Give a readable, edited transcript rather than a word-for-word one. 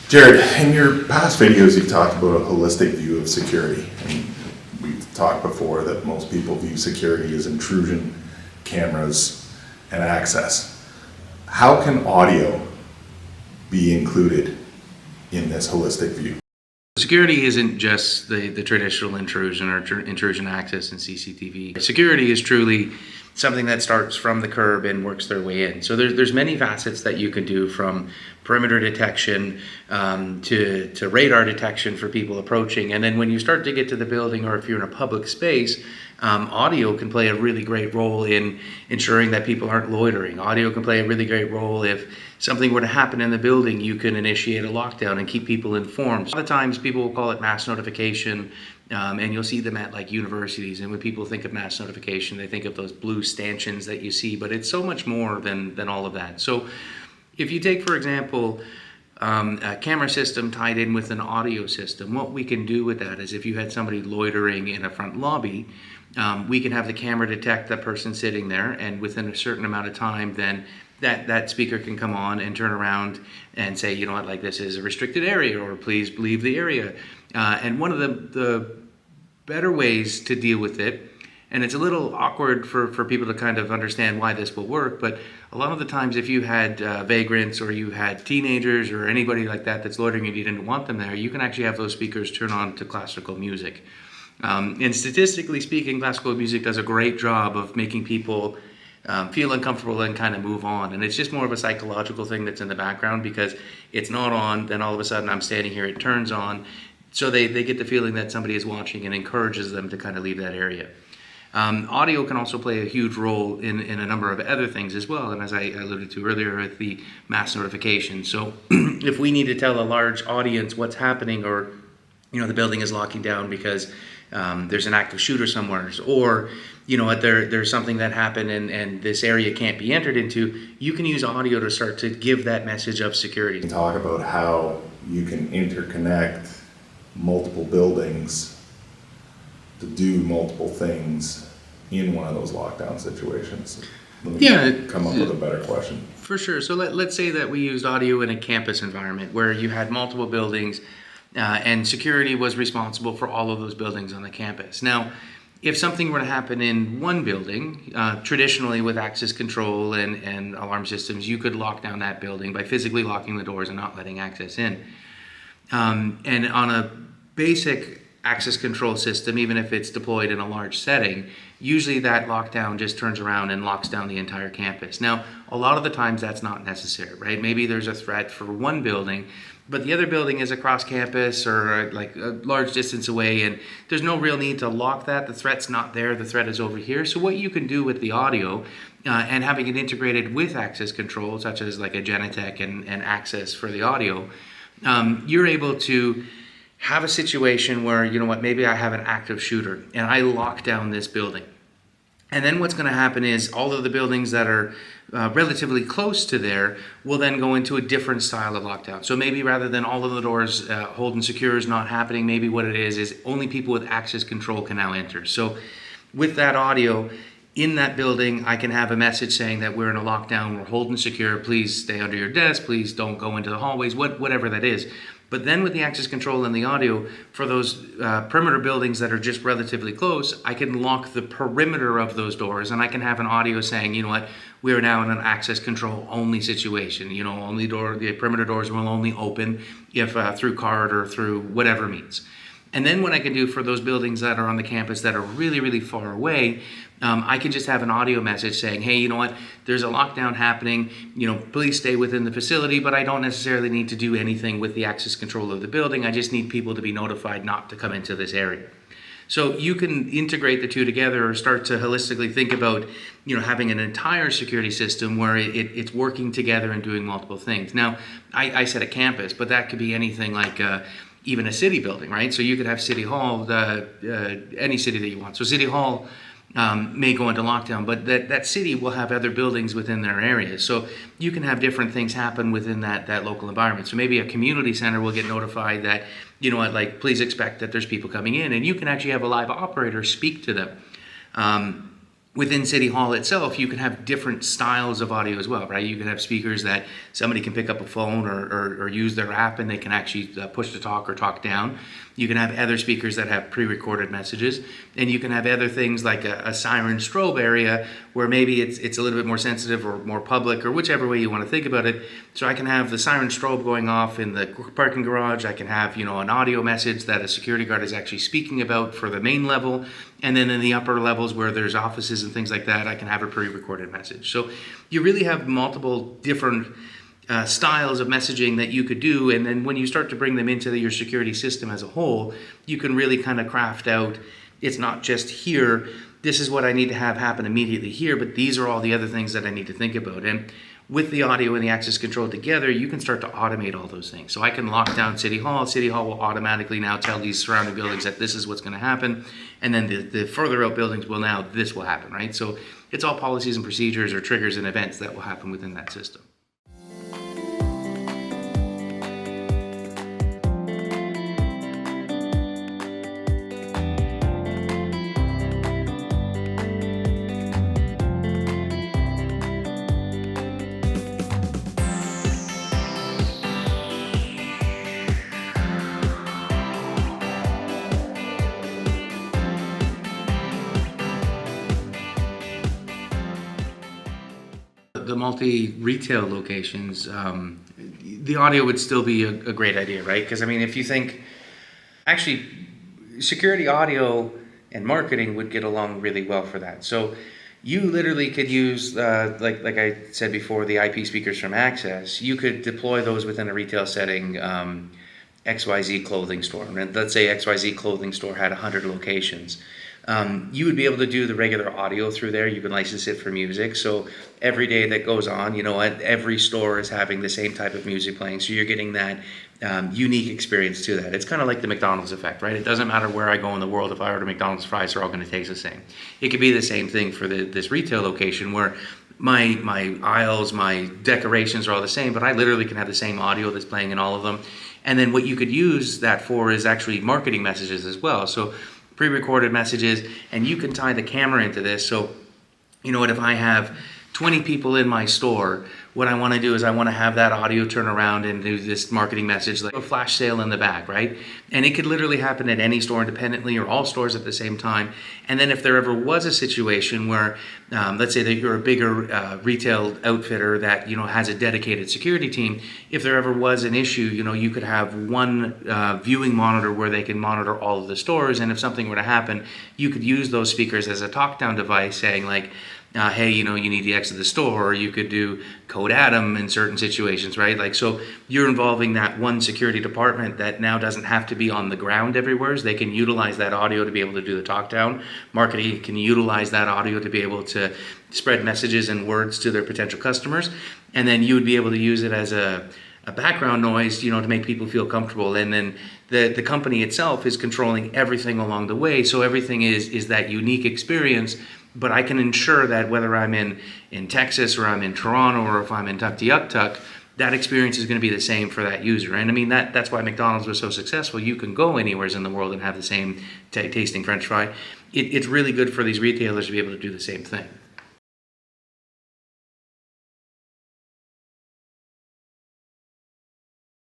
Jared, in your past videos, you've talked about a holistic view of security. And we've talked before that most people view security as intrusion, cameras, and access. How can audio be included in this holistic view? Security isn't just the traditional intrusion or intrusion access and CCTV. Security is truly something that starts from the curb and works their way in. So there's many facets that you can do, from perimeter detection to radar detection for people approaching. And then when you start to get to the building, or if you're in a public space, audio can play a really great role in ensuring that people aren't loitering. Audio can play a really great role if something were to happen in the building. You can initiate a lockdown and keep people informed. A lot of times people will call it mass notification, and you'll see them at like universities. And when people think of mass notification, they think of those blue stanchions that you see, but it's so much more than all of that. So if you take, for example, a camera system tied in with an audio system, what we can do with that is, if you had somebody loitering in a front lobby, we can have the camera detect that person sitting there, and within a certain amount of time, then that speaker can come on and turn around and say, you know what, like, this is a restricted area, or please leave the area. And one of the better ways to deal with it, and it's a little awkward for people to kind of understand why this will work, but a lot of the times if you had vagrants, or you had teenagers, or anybody like that that's loitering and you didn't want them there, you can actually have those speakers turn on to classical music. And statistically speaking, classical music does a great job of making people feel uncomfortable and kind of move on. And it's just more of a psychological thing that's in the background, because it's not on, then all of a sudden I'm standing here, it turns on. So they get the feeling that somebody is watching and encourages them to kind of leave that area. Audio can also play a huge role in a number of other things as well, and as I alluded to earlier with the mass notification. So if we need to tell a large audience what's happening, or the building is locking down because there's an active shooter somewhere, or there's something that happened and this area can't be entered into, you can use audio to start to give that message of security. Talk about how you can interconnect multiple buildings to do multiple things in one of those lockdown situations. Let me come up with a better question. For sure. So let's say that we used audio in a campus environment where you had multiple buildings, and security was responsible for all of those buildings on the campus. Now, if something were to happen in one building, traditionally with access control and alarm systems, you could lock down that building by physically locking the doors and not letting access in. And on a basic access control system, even if it's deployed in a large setting, usually that lockdown just turns around and locks down the entire campus. Now, a lot of the times that's not necessary, right? Maybe there's a threat for one building, but the other building is across campus or like a large distance away, and there's no real need to lock that. The threat's not there, the threat is over here. So what you can do with the audio, and having it integrated with access control, such as like a Genetec and access for the audio, you're able to have a situation where, maybe I have an active shooter and I lock down this building. And then what's going to happen is all of the buildings that are relatively close to there will then go into a different style of lockdown. So maybe rather than all of the doors hold and secure is not happening, maybe what it is only people with access control can now enter. So with that audio in that building, I can have a message saying that we're in a lockdown, we're holding secure, please stay under your desk, please don't go into the hallways, whatever that is. But then with the access control and the audio, for those perimeter buildings that are just relatively close, I can lock the perimeter of those doors, and I can have an audio saying, we are now in an access control only situation. The perimeter doors will only open if through card or through whatever means. And then what I can do for those buildings that are on the campus that are really, really far away, I can just have an audio message saying, hey, there's a lockdown happening, please stay within the facility, but I don't necessarily need to do anything with the access control of the building. I just need people to be notified not to come into this area. So you can integrate the two together, or start to holistically think about, having an entire security system where it's working together and doing multiple things. Now, I said a campus, but that could be anything like even a city building, right? So you could have City Hall, any city that you want. So City Hall may go into lockdown, but that city will have other buildings within their area. So you can have different things happen within that local environment. So maybe a community center will get notified that, please expect that there's people coming in, and you can actually have a live operator speak to them. within City Hall itself, you can have different styles of audio as well, right? You can have speakers that somebody can pick up a phone or use their app and they can actually push to talk or talk down. You can have other speakers that have pre-recorded messages, and you can have other things like a siren strobe area where maybe it's a little bit more sensitive or more public, or whichever way you want to think about it. So I can have the siren strobe going off in the parking garage. I can have, an audio message that a security guard is actually speaking about for the main level. And then in the upper levels where there's offices and things like that, I can have a pre-recorded message. So you really have multiple different styles of messaging that you could do. And then when you start to bring them into your security system as a whole, you can really kind of craft out, it's not just here, this is what I need to have happen immediately here, but these are all the other things that I need to think about. And with the audio and the access control together, you can start to automate all those things. So I can lock down City Hall. City Hall will automatically now tell these surrounding buildings that this is what's going to happen. And then the further out buildings will now, this will happen, right? So it's all policies and procedures or triggers and events that will happen within that system. The multi-retail locations, the audio would still be a great idea, right? Because, if you think, actually, security audio and marketing would get along really well for that. So you literally could use, like I said before, the IP speakers from Access. You could deploy those within a retail setting, XYZ clothing store. And let's say XYZ clothing store had 100 locations. You would be able to do the regular audio through there. You can license it for music. So every day that goes on, every store is having the same type of music playing. So you're getting that unique experience to that. It's kind of like the McDonald's effect, right? It doesn't matter where I go in the world. If I order McDonald's fries, they're all going to taste the same. It could be the same thing for this retail location where my aisles, my decorations are all the same, but I literally can have the same audio that's playing in all of them. And then what you could use that for is actually marketing messages as well. So pre-recorded messages, and you can tie the camera into this. So, if I have 20 people in my store, what I want to do is I want to have that audio turn around and do this marketing message, like a flash sale in the back, right? And it could literally happen at any store independently or all stores at the same time. And then if there ever was a situation where, let's say that you're a bigger retail outfitter that, has a dedicated security team, if there ever was an issue, you could have one viewing monitor where they can monitor all of the stores. And if something were to happen, you could use those speakers as a talk-down device saying like, hey, you need to exit the store, or you could do code Adam in certain situations, right? Like, so you're involving that one security department that now doesn't have to be on the ground everywhere. So they can utilize that audio to be able to do the talk down. Marketing can utilize that audio to be able to spread messages and words to their potential customers. And then you would be able to use it as a background noise, to make people feel comfortable. And then the company itself is controlling everything along the way. So everything is that unique experience. But I can ensure that whether I'm in Texas or I'm in Toronto or if I'm in Tuktoyaktuk, that experience is going to be the same for that user. And that's why McDonald's was so successful. You can go anywhere in the world and have the same tasting French fry. It's really good for these retailers to be able to do the same thing.